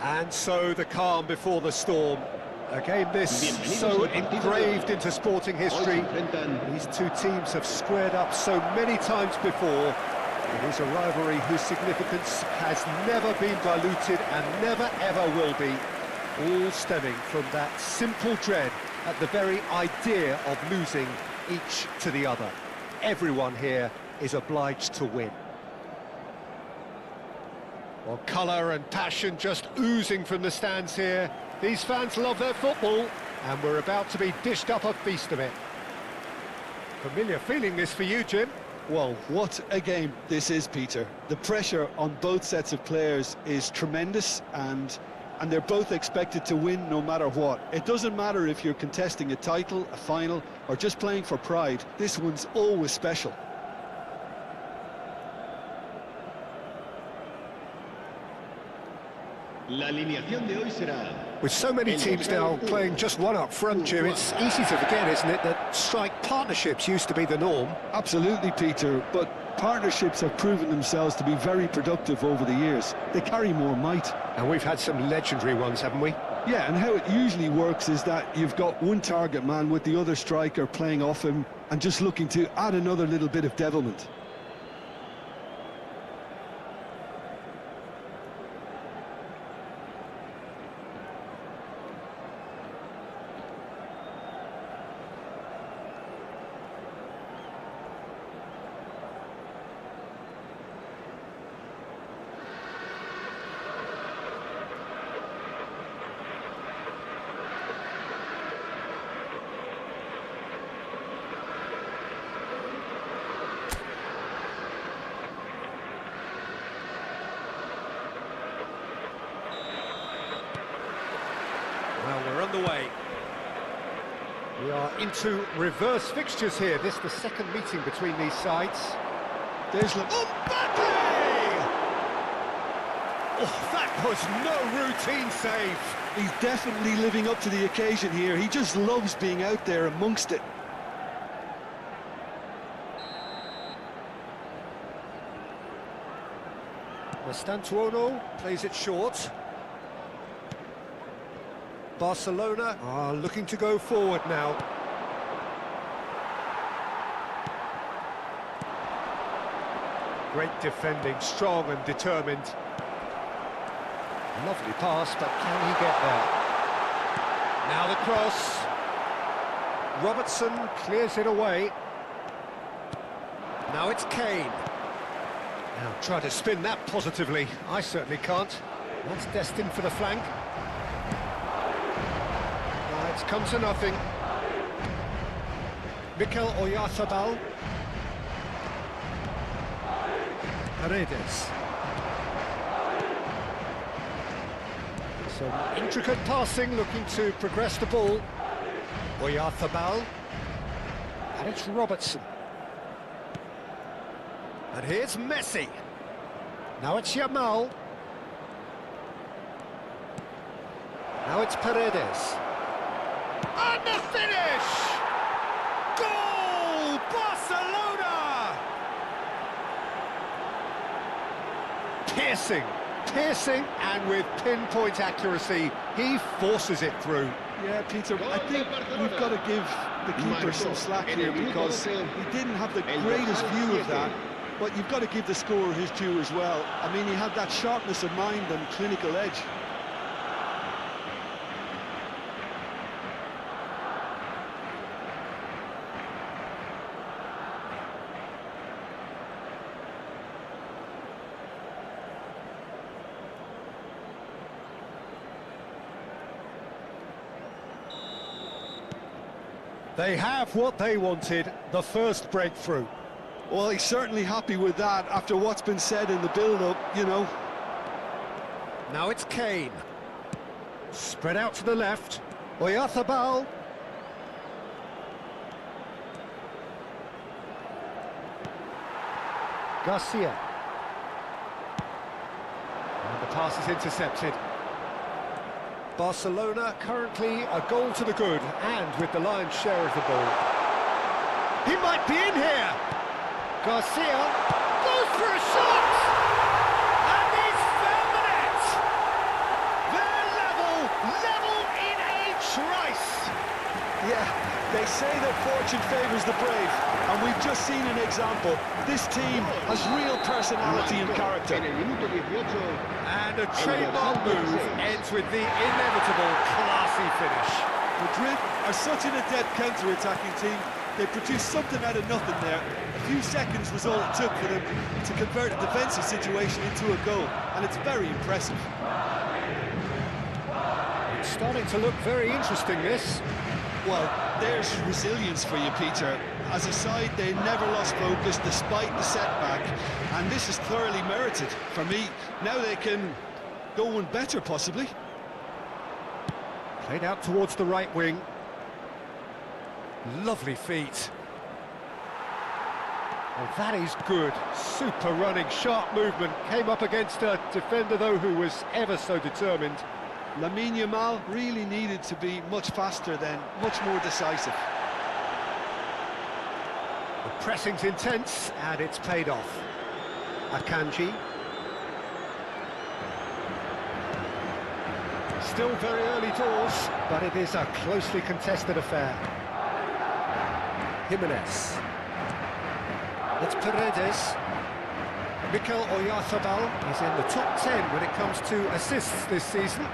And so the calm before the storm. A game this so engraved into sporting history. These two teams have squared up so many times before. It is a rivalry whose significance has never been diluted and never ever will be. All stemming from that simple dread at the very idea of losing each to the other. Everyone here is obliged to win. Well, colour and passion just oozing from the stands here. These fans love their football, and we're about to be dished up a feast of it. Familiar feeling this for you, Jim? Well, what a game this is, Peter. The pressure on both sets of players is tremendous, and they're both expected to win no matter what. It doesn't matter if you're contesting a title, a final, or just playing for pride. This one's always special. With so many teams now playing just one up front, Jim, it's easy to forget, isn't it, that strike partnerships used to be the norm? Absolutely, Peter, but partnerships have proven themselves to be very productive over the years. They carry more might. And we've had some legendary ones, haven't we? Yeah, and how it usually works is that you've got one target man with the other striker playing off him and just looking to add another little bit of devilment. Well, we're underway. We are into reverse fixtures here. This is the second meeting between these sides. There's Mbappe! Oh, that was no routine save. He's definitely living up to the occasion here. He just loves being out there amongst it. Mastantuono plays it short. Barcelona are looking to go forward now. Great defending, strong and determined. Lovely pass, but can he get there? Now the cross. Robertson clears it away. Now it's Kane. Now try to spin that positively. I certainly can't. That's destined for the flank. It's come to nothing. Mikel Oyarzabal. Paredes. Some intricate passing, looking to progress the ball. Oyarzabal. And it's Robertson. And here's Messi. Now it's Yamal. Now it's Paredes. And the finish! Goal! Barcelona! Piercing, and with pinpoint accuracy, he forces it through. Yeah, Peter, I think we've got to give the keeper some slack here because he didn't have the greatest view of that, but you've got to give the scorer his due as well. I mean, he had that sharpness of mind and clinical edge. They have what they wanted, the first breakthrough. Well, he's certainly happy with that after what's been said in the build-up, you know. Now it's Kane. Spread out to the left. Oyarzabal. Garcia. And the pass is intercepted. Barcelona currently a goal to the good, and with the lion's share of the ball. He might be in here! Garcia goes for a shot! And he's found the net! Yeah, they say that fortune favours the brave, and we've just seen an example. This team has real personality and character. And a trademark move ends with the inevitable classy finish. Madrid are such an adept counter-attacking team. They produced something out of nothing there. A few seconds was all it took for them to convert a defensive situation into a goal, and it's very impressive. It's starting to look very interesting, this. Well, there's resilience for you, Peter. As a side, they never lost focus despite the setback, and this is thoroughly merited for me. Now they can go one better, possibly. Played out towards the right wing. Lovely feet. Oh, that is good. Super running, sharp movement. Came up against a defender, though, who was ever so determined. Lamine Yamal really needed to be much faster then, much more decisive. The pressing's intense, and it's paid off. Akanji. Still very early doors, but it is a closely contested affair. Jimenez. It's Paredes. Mikel Oyarzabal is in the top 10 when it comes to assists this season.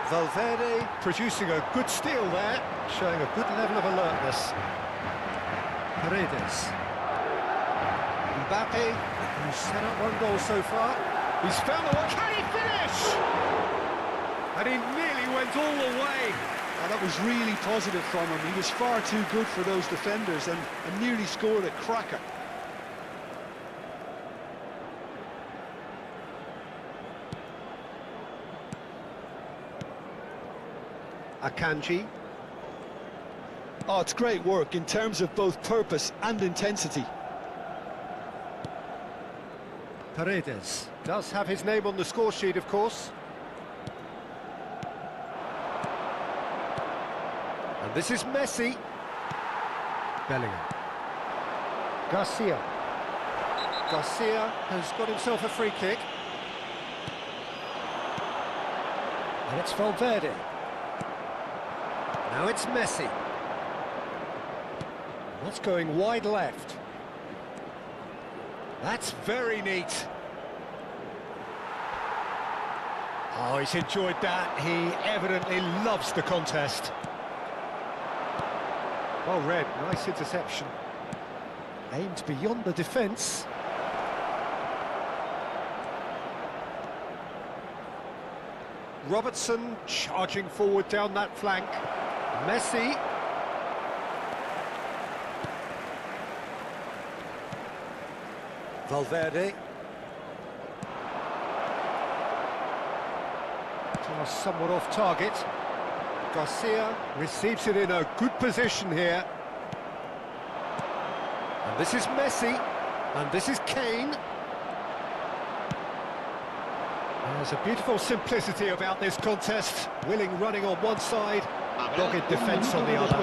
Valverde producing a good steal there, showing a good level of alertness. Paredes. Mbappe, who's set up one goal so far. He's found the one. Can he finish? And he nearly went all the way. Oh, that was really positive from him. He was far too good for those defenders and nearly scored a cracker. Akanji. Oh, it's great work in terms of both purpose and intensity. Paredes does have his name on the score sheet, of course. And this is Messi. Bellingham. Garcia. Garcia has got himself a free kick. And it's Valverde. Now it's Messi. That's going wide left. That's very neat. Oh, he's enjoyed that. He evidently loves the contest. Well read, nice interception. Aimed beyond the defence. Robertson charging forward down that flank. Messi. Valverde. Somewhat off target. Garcia receives it in a good position here. And this is Messi. And this is Kane. There's a beautiful simplicity about this contest. Willing running on one side, dogged defence on the other.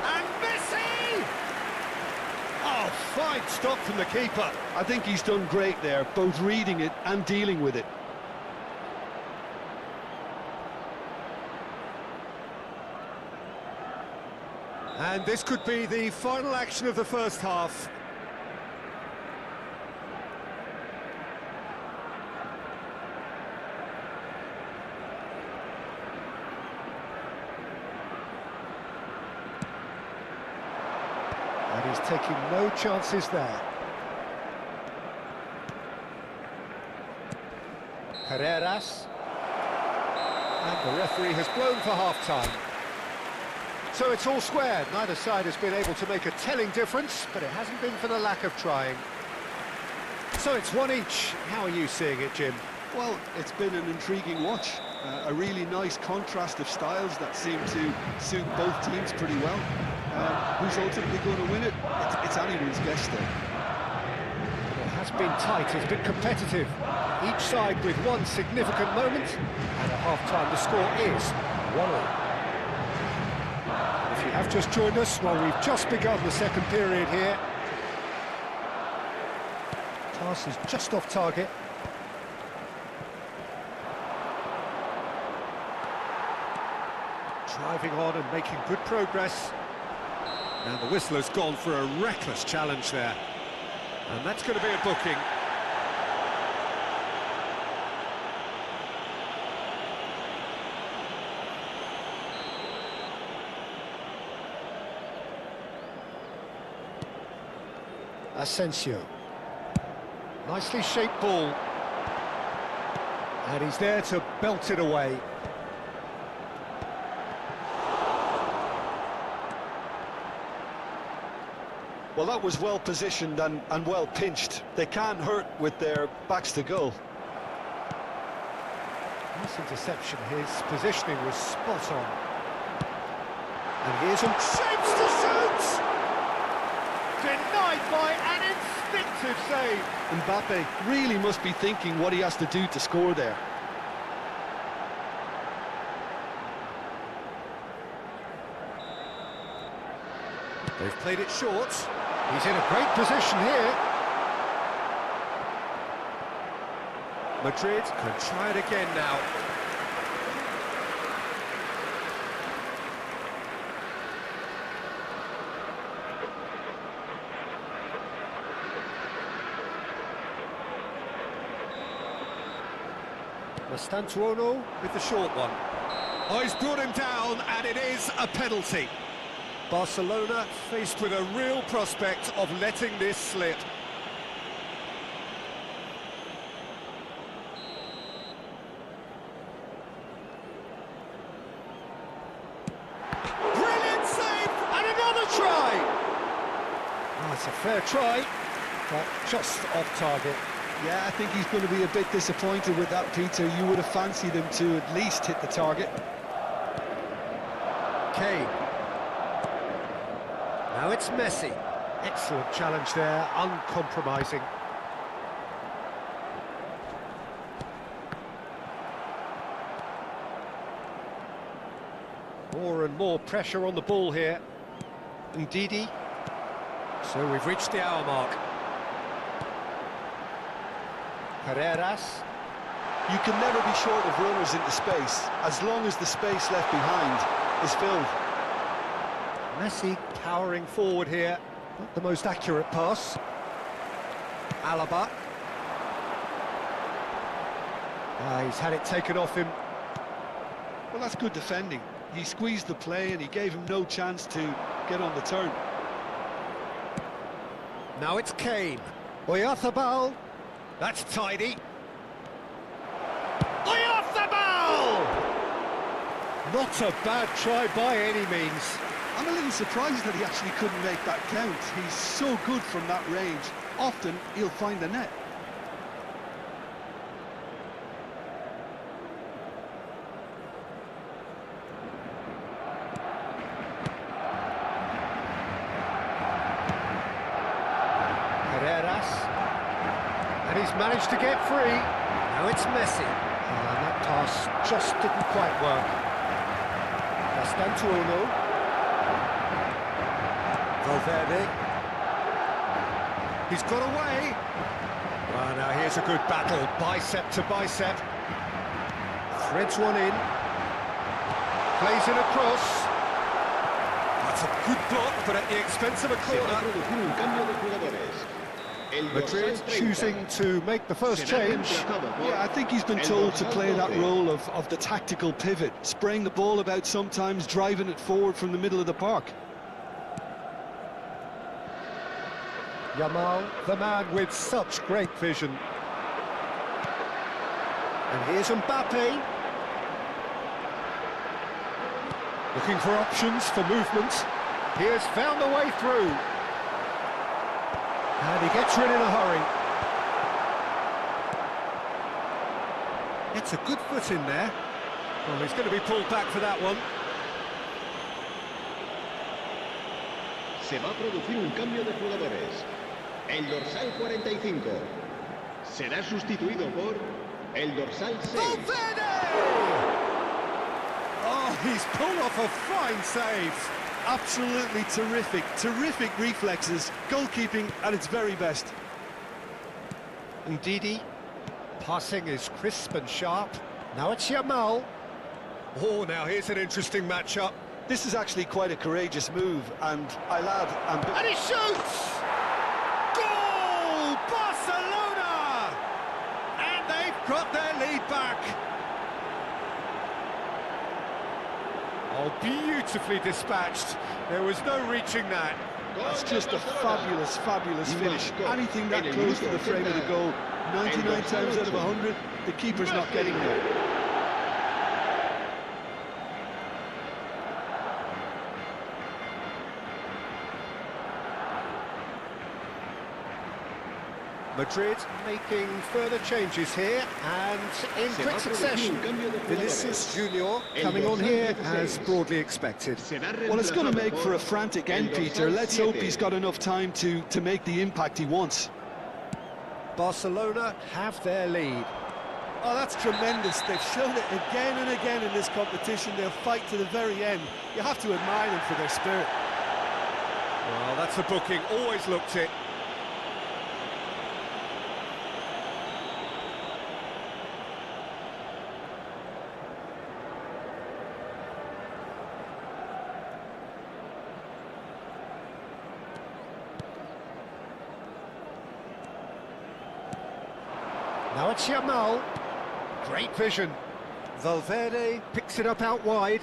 And Messi! Oh, fine stop from the keeper. I think he's done great there, both reading it and dealing with it. And this could be the final action of the first half. And he's taking no chances there. Carreras. And the referee has blown for half-time. So it's all square. Neither side has been able to make a telling difference, but it hasn't been for the lack of trying. So it's one each. How are you seeing it, Jim? Well, it's been an intriguing watch. A really nice contrast of styles that seem to suit both teams pretty well. Who's ultimately going to win it? It's anyone's guess, though. It has been tight, it's been competitive. Each side with one significant moment, and at half-time the score is 1-1. If you have just joined us, well, we've just begun the second period here. Pass is just off target. driving on and making good progress. And the whistler's gone for a reckless challenge there. And that's going to be a booking. Asensio. Nicely shaped ball. And he's there to belt it away. Well, that was well positioned and well pinched. They can't hurt with their backs to goal. Nice interception. His positioning was spot on. And here's him. Shapes to shoot! Denied by an instinctive save. Mbappe really must be thinking what he has to do to score there. They've played it short. He's in a great position here. Madrid can try it again now. Mastantuono with the short one. Oh, he's brought him down, and it is a penalty. Barcelona faced with a real prospect of letting this slip. Brilliant save, and another try! Oh, it's a fair try, but just off target. Yeah, I think he's going to be a bit disappointed with that, Peter. You would have fancied him to at least hit the target. Kane. Now it's Messi. Excellent challenge there, uncompromising. More and more pressure on the ball here. Ndidi. So we've reached the hour mark. Carreras. You can never be short of runners into space, as long as the space left behind is filled. Messi powering forward here. Not the most accurate pass. Alaba. He's had it taken off him. Well, that's good defending. He squeezed the play and he gave him no chance to get on the turn. Now it's Kane. Oyarzabal. That's tidy. Oyarzabal! Not a bad try by any means. I'm a little surprised that he actually couldn't make that count. He's so good from that range. Often, he'll find the net. Carreras. And he's managed to get free. Now it's Messi. And that pass just didn't quite work. Mastantuono. Valverde. He's got away. Well, now here's a good battle, bicep to bicep. Threads one in. Plays in a cross. That's a good block, but at the expense of a corner. Madrid choosing to make the first change. Yeah, I think he's been told to play that role of the tactical pivot, spraying the ball about sometimes, driving it forward from the middle of the park. Yamal, the man with such great vision. And here's Mbappe. Looking for options for movement. He has found the way through. And he gets rid in a hurry. Gets a good foot in there. Well, he's going to be pulled back for that one. Se va a producir un cambio de jugadores. El dorsal 45 será sustituido por el dorsal 6. Valverde! Oh, he's pulled off a fine save. Absolutely terrific, terrific reflexes, goalkeeping at its very best. Ndidi, passing is crisp and sharp. Now it's Yamal. Oh, now here's an interesting matchup. This is actually quite a courageous move, and I'll add... And he shoots! Goal! Barcelona! And they've got their lead back. Oh, beautifully dispatched. There was no reaching that. That's just a fabulous, fabulous finish. Anything that close to the frame of the goal, 99 times out of 100, the keeper's not getting there. Madrid making further changes here, and in quick succession, Vinicius Junior coming on here as broadly expected. Well, it's going to make for a frantic end, Peter. Let's hope he's got enough time to make the impact he wants. Barcelona have their lead. Oh, that's tremendous. They've shown it again and again in this competition. They'll fight to the very end. You have to admire them for their spirit. Well, that's a booking, always looked it. Now it's Yamal. Great vision. Valverde picks it up out wide.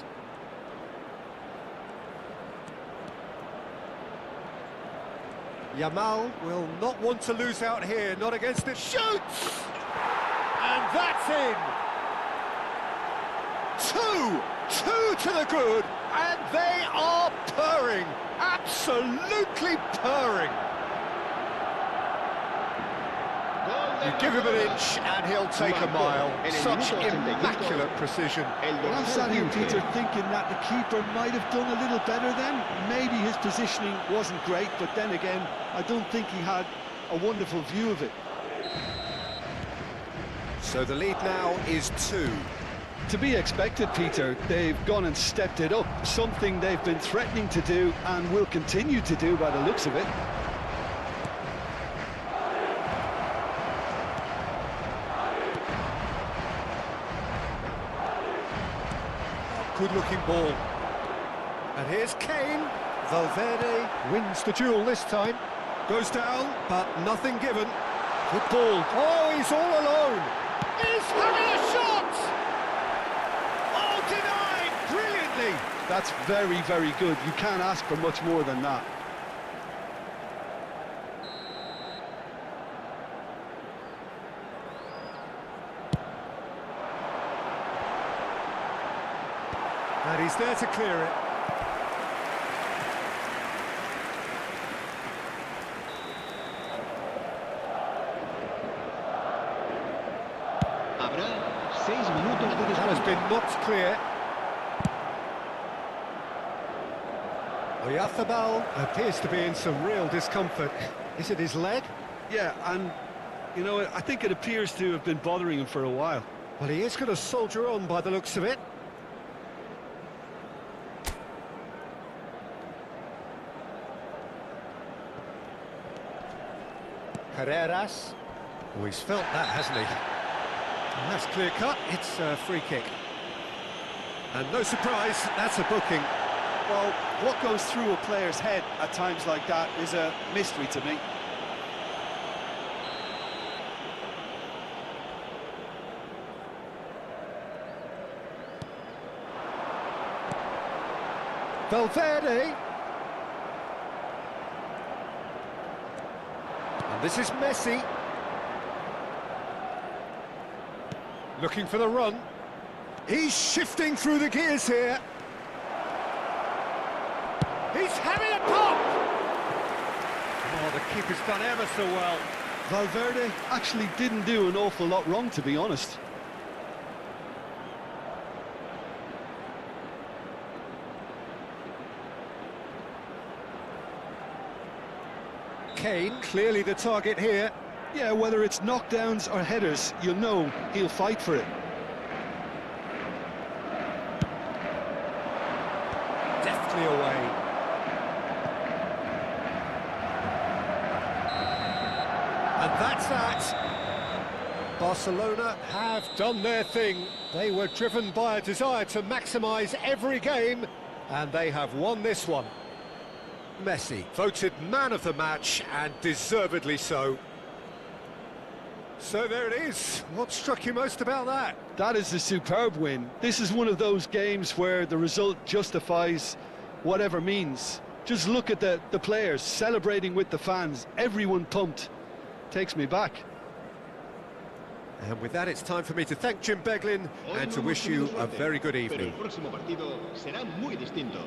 Yamal will not want to lose out here, not against it. Shoots! And that's in! Two to the good, and they are purring. Absolutely purring. You give him an inch and he'll take a mile. Such immaculate precision. Well, I'm sat here, Peter, thinking that the keeper might have done a little better then. Maybe his positioning wasn't great, but then again, I don't think he had a wonderful view of it. So the lead now is 2. To be expected, Peter. They've gone and stepped it up, something they've been threatening to do and will continue to do by the looks of it. Good-looking ball. And here's Kane. Valverde wins the duel this time. Goes down, but nothing given. Good ball. Oh, he's all alone. He's having a shot! Oh, denied brilliantly. That's very, very good. You can't ask for much more than that. And he's there to clear it. That has been knocked clear. Oyarzabal appears to be in some real discomfort. Is it his leg? Yeah, and, you know, I think it appears to have been bothering him for a while. Well, he is going to soldier on by the looks of it. Carreras. Oh, he's felt that, hasn't he? And that's clear cut. It's a free kick. And no surprise, that's a booking. Well, what goes through a player's head at times like that is a mystery to me. Valverde. And this is Messi. Looking for the run. He's shifting through the gears here. He's having a pop! Oh, the keeper's done ever so well. Valverde actually didn't do an awful lot wrong, to be honest. Kane, clearly the target here. Yeah, whether it's knockdowns or headers, you'll know he'll fight for it. Deftly away. And that's that. Barcelona have done their thing. They were driven by a desire to maximise every game, and they have won this one. Messi, voted man of the match, and deservedly so. So there it is. What struck you most about that? That is a superb win. This is one of those games where the result justifies whatever means. Just look at the players celebrating with the fans, everyone pumped. Takes me back. And with that, it's time for me to thank Jim Beglin and to wish you a very good evening. Pero el próximo partido será muy distinto.